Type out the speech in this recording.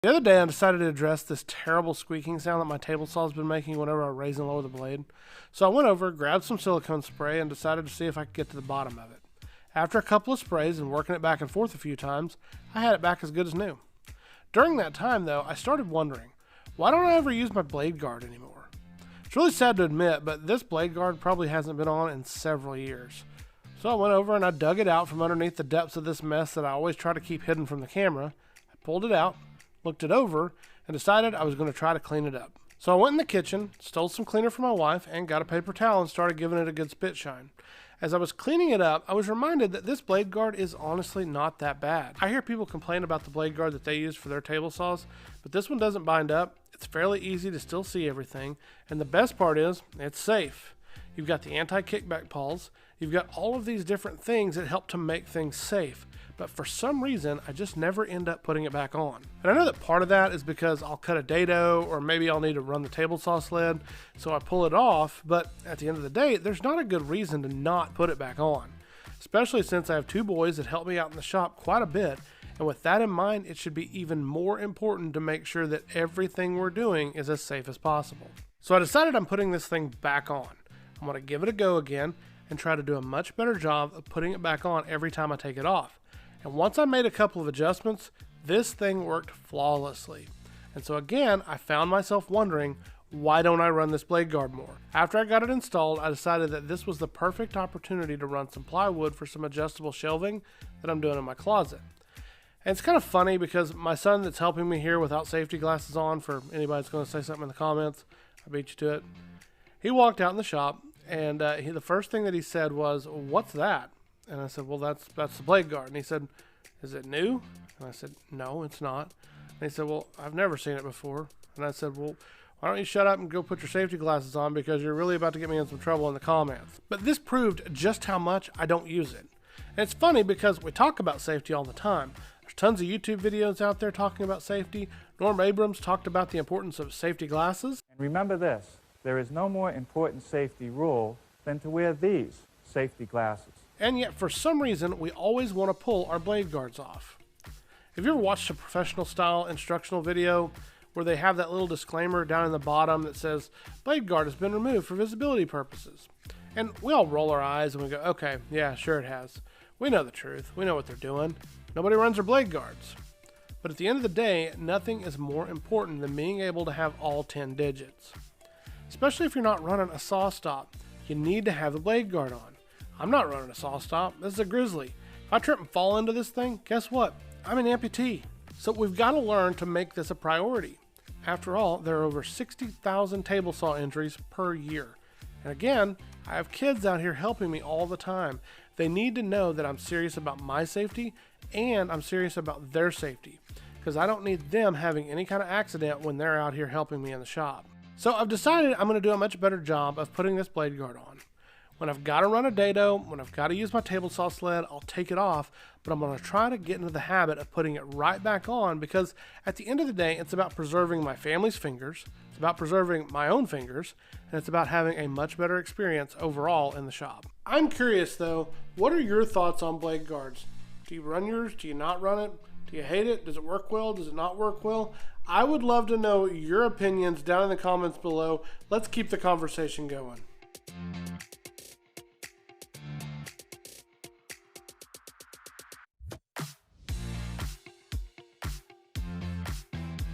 The other day I decided to address this terrible squeaking sound that my table saw has been making whenever I raise and lower the blade. So I went over, grabbed some silicone spray, and decided to see if I could get to the bottom of it. After a couple of sprays and working it back and forth a few times, I had it back as good as new. During that time though, I started wondering, why don't I ever use my blade guard anymore? It's really sad to admit, but this blade guard probably hasn't been on in several years. So I went over and I dug it out from underneath the depths of this mess that I always try to keep hidden from the camera. I pulled it out, looked it over, and decided I was going to try to clean it up. So I went in the kitchen, stole some cleaner from my wife, and got a paper towel and started giving it a good spit shine. As I was cleaning it up, I was reminded that this blade guard is honestly not that bad. I hear people complain about the blade guard that they use for their table saws, but this one doesn't bind up, it's fairly easy to still see everything, and the best part is, it's safe. You've got the anti-kickback pawls, you've got all of these different things that help to make things safe. But for some reason, I just never end up putting it back on. And I know that part of that is because I'll cut a dado, or maybe I'll need to run the table saw sled, so I pull it off, but at the end of the day, there's not a good reason to not put it back on. Especially since I have two boys that help me out in the shop quite a bit, and with that in mind, it should be even more important to make sure that everything we're doing is as safe as possible. So I decided I'm putting this thing back on. I'm going to give it a go again, and try to do a much better job of putting it back on every time I take it off. And once I made a couple of adjustments, this thing worked flawlessly. And so again, I found myself wondering, why don't I run this blade guard more? After I got it installed, I decided that this was the perfect opportunity to run some plywood for some adjustable shelving that I'm doing in my closet. And it's kind of funny because my son that's helping me here without safety glasses on, for anybody that's going to say something in the comments, I beat you to it. He walked out in the shop and the first thing that he said was, "What's that?" And I said, "Well, that's the blade guard." And he said, "Is it new?" And I said, "No, it's not." And he said, "Well, I've never seen it before." And I said, "Well, why don't you shut up and go put your safety glasses on, because you're really about to get me in some trouble in the comments." But this proved just how much I don't use it. And it's funny because we talk about safety all the time. There's tons of YouTube videos out there talking about safety. Norm Abrams talked about the importance of safety glasses. And remember this, there is no more important safety rule than to wear these safety glasses. And yet, for some reason, we always want to pull our blade guards off. Have you ever watched a professional style instructional video where they have that little disclaimer down in the bottom that says, "Blade guard has been removed for visibility purposes"? And we all roll our eyes and we go, okay, yeah, sure it has. We know the truth. We know what they're doing. Nobody runs their blade guards. But at the end of the day, nothing is more important than being able to have all 10 digits. Especially if you're not running a saw stop, you need to have the blade guard on. I'm not running a saw stop. This is a Grizzly. If I trip and fall into this thing, guess what? I'm an amputee. So we've got to learn to make this a priority. After all, there are over 60,000 table saw injuries per year. And again, I have kids out here helping me all the time. They need to know that I'm serious about my safety and I'm serious about their safety, because I don't need them having any kind of accident when they're out here helping me in the shop. So I've decided I'm going to do a much better job of putting this blade guard on. When I've got to run a dado, when I've got to use my table saw sled, I'll take it off, but I'm going to try to get into the habit of putting it right back on, because at the end of the day, it's about preserving my family's fingers, it's about preserving my own fingers, and it's about having a much better experience overall in the shop. I'm curious though, what are your thoughts on blade guards? Do you run yours? Do you not run it? Do you hate it? Does it work well? Does it not work well? I would love to know your opinions down in the comments below. Let's keep the conversation going.